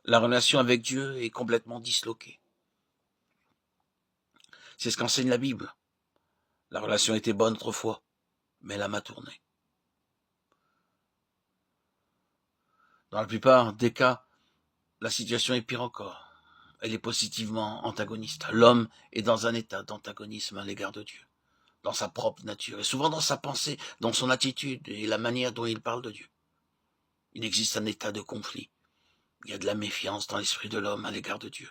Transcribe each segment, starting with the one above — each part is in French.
La relation avec Dieu est complètement disloquée. C'est ce qu'enseigne la Bible. La relation était bonne autrefois, mais elle a mal tourné. Dans la plupart des cas, la situation est pire encore. Elle est positivement antagoniste. L'homme est dans un état d'antagonisme à l'égard de Dieu, dans sa propre nature, et souvent dans sa pensée, dans son attitude et la manière dont il parle de Dieu. Il existe un état de conflit. Il y a de la méfiance dans l'esprit de l'homme à l'égard de Dieu.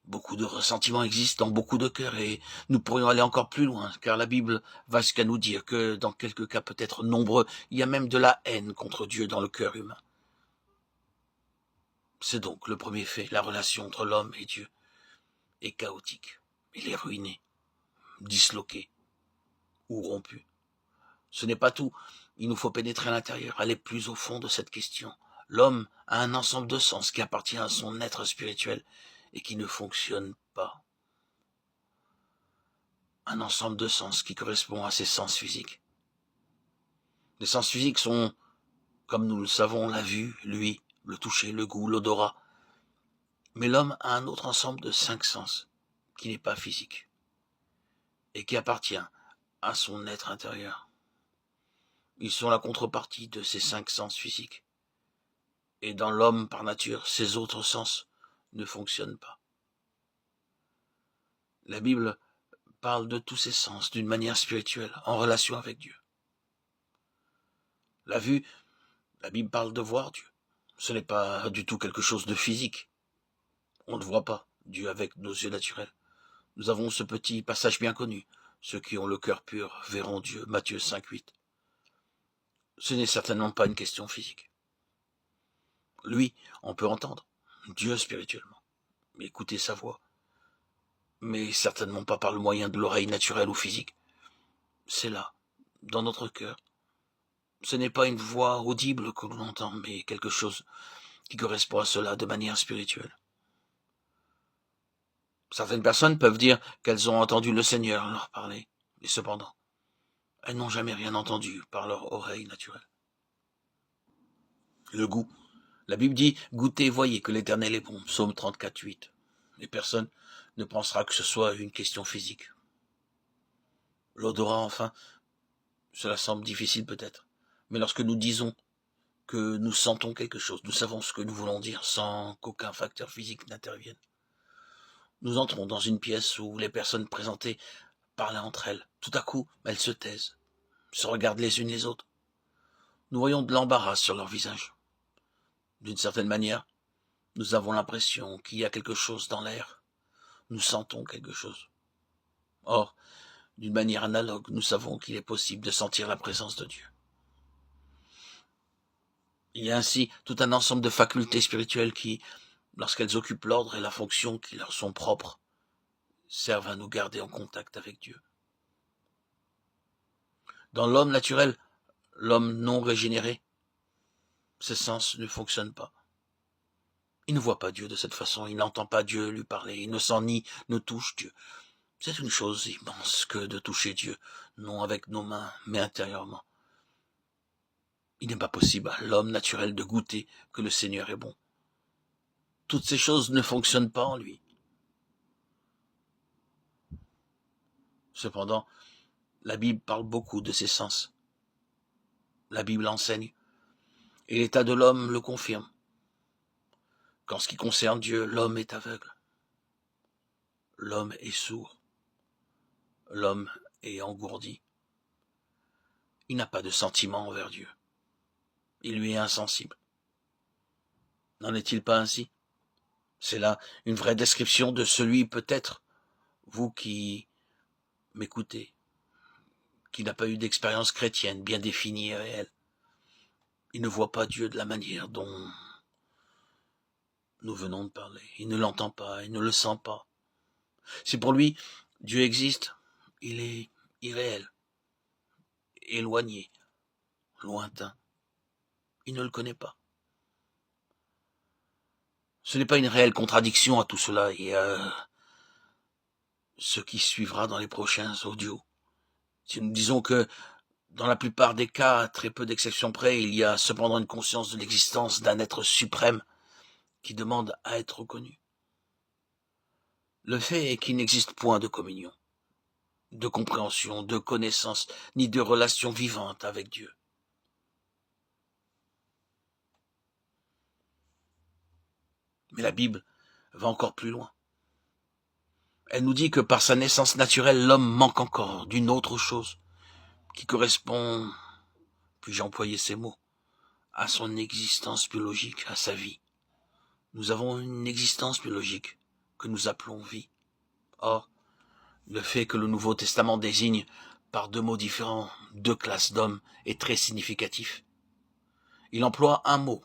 Beaucoup de ressentiments existent dans beaucoup de cœurs et nous pourrions aller encore plus loin, car la Bible va jusqu'à nous dire que, dans quelques cas peut-être nombreux, il y a même de la haine contre Dieu dans le cœur humain. C'est donc le premier fait, la relation entre l'homme et Dieu est chaotique. Il est ruiné, disloqué ou rompu. Ce n'est pas tout. Il nous faut pénétrer à l'intérieur, aller plus au fond de cette question. L'homme a un ensemble de sens qui appartient à son être spirituel et qui ne fonctionne pas. Un ensemble de sens qui correspond à ses sens physiques. Les sens physiques sont, comme nous le savons, la vue, l'ouïe, le toucher, le goût, l'odorat. Mais l'homme a un autre ensemble de 5 sens qui n'est pas physique et qui appartient à son être intérieur. Ils sont la contrepartie de ces 5 sens physiques. Et dans l'homme, par nature, ces autres sens ne fonctionnent pas. La Bible parle de tous ces sens d'une manière spirituelle, en relation avec Dieu. La vue, la Bible parle de voir Dieu. Ce n'est pas du tout quelque chose de physique. On ne voit pas Dieu avec nos yeux naturels. Nous avons ce petit passage bien connu. Ceux qui ont le cœur pur verront Dieu. Matthieu 5,8. Ce n'est certainement pas une question physique. Lui, on peut entendre. Dieu spirituellement. Écouter sa voix. Mais certainement pas par le moyen de l'oreille naturelle ou physique. C'est là, dans notre cœur. Ce n'est pas une voix audible que l'on entend, mais quelque chose qui correspond à cela de manière spirituelle. Certaines personnes peuvent dire qu'elles ont entendu le Seigneur leur parler, et cependant, elles n'ont jamais rien entendu par leur oreille naturelle. Le goût. La Bible dit « Goûtez et voyez que l'Éternel est bon » Psaume 34,8. Et personne ne pensera que ce soit une question physique. L'odorat, enfin, cela semble difficile peut-être. Mais lorsque nous disons que nous sentons quelque chose, nous savons ce que nous voulons dire sans qu'aucun facteur physique n'intervienne. Nous entrons dans une pièce où les personnes présentées parlent entre elles. Tout à coup, elles se taisent, se regardent les unes les autres. Nous voyons de l'embarras sur leur visage. D'une certaine manière, nous avons l'impression qu'il y a quelque chose dans l'air. Nous sentons quelque chose. Or, d'une manière analogue, nous savons qu'il est possible de sentir la présence de Dieu. Il y a ainsi tout un ensemble de facultés spirituelles qui, lorsqu'elles occupent l'ordre et la fonction qui leur sont propres, servent à nous garder en contact avec Dieu. Dans l'homme naturel, l'homme non régénéré, ses sens ne fonctionnent pas. Il ne voit pas Dieu de cette façon, il n'entend pas Dieu lui parler, il ne sent ni ne touche Dieu. C'est une chose immense que de toucher Dieu, non avec nos mains, mais intérieurement. Il n'est pas possible à l'homme naturel de goûter que le Seigneur est bon. Toutes ces choses ne fonctionnent pas en lui. Cependant, la Bible parle beaucoup de ses sens. La Bible enseigne, et l'état de l'homme le confirme. Qu'en ce qui concerne Dieu, l'homme est aveugle. L'homme est sourd. L'homme est engourdi. Il n'a pas de sentiment envers Dieu. Il lui est insensible. N'en est-il pas ainsi? C'est là une vraie description de celui, peut-être, vous qui m'écoutez, qui n'a pas eu d'expérience chrétienne bien définie et réelle. Il ne voit pas Dieu de la manière dont nous venons de parler. Il ne l'entend pas, il ne le sent pas. Si pour lui, Dieu existe, il est irréel, éloigné, lointain. Il ne le connaît pas. Ce n'est pas une réelle contradiction à tout cela et à ce qui suivra dans les prochains audios. Si nous disons que, dans la plupart des cas, à très peu d'exceptions près, il y a cependant une conscience de l'existence d'un être suprême qui demande à être reconnu. Le fait est qu'il n'existe point de communion, de compréhension, de connaissance, ni de relation vivante avec Dieu. Mais la Bible va encore plus loin. Elle nous dit que par sa naissance naturelle, l'homme manque encore d'une autre chose qui correspond, puis-je employer ces mots, à son existence biologique, à sa vie. Nous avons une existence biologique que nous appelons vie. Or, le fait que le Nouveau Testament désigne par deux mots différents deux classes d'hommes est très significatif. Il emploie un mot,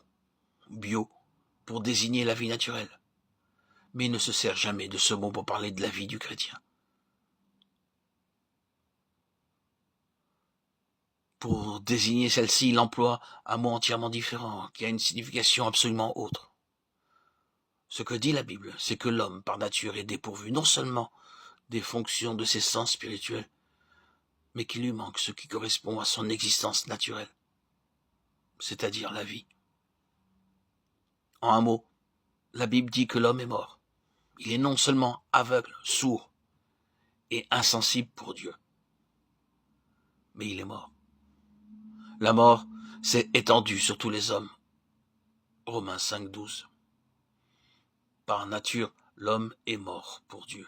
bio, pour désigner la vie naturelle, mais il ne se sert jamais de ce mot pour parler de la vie du chrétien. Pour désigner celle-ci, il emploie un mot entièrement différent, qui a une signification absolument autre. Ce que dit la Bible, c'est que l'homme, par nature, est dépourvu non seulement des fonctions de ses sens spirituels, mais qu'il lui manque ce qui correspond à son existence naturelle, c'est-à-dire la vie. En un mot, la Bible dit que l'homme est mort. Il est non seulement aveugle, sourd et insensible pour Dieu, mais il est mort. La mort s'est étendue sur tous les hommes. Romains 5, 12. Par nature, l'homme est mort pour Dieu.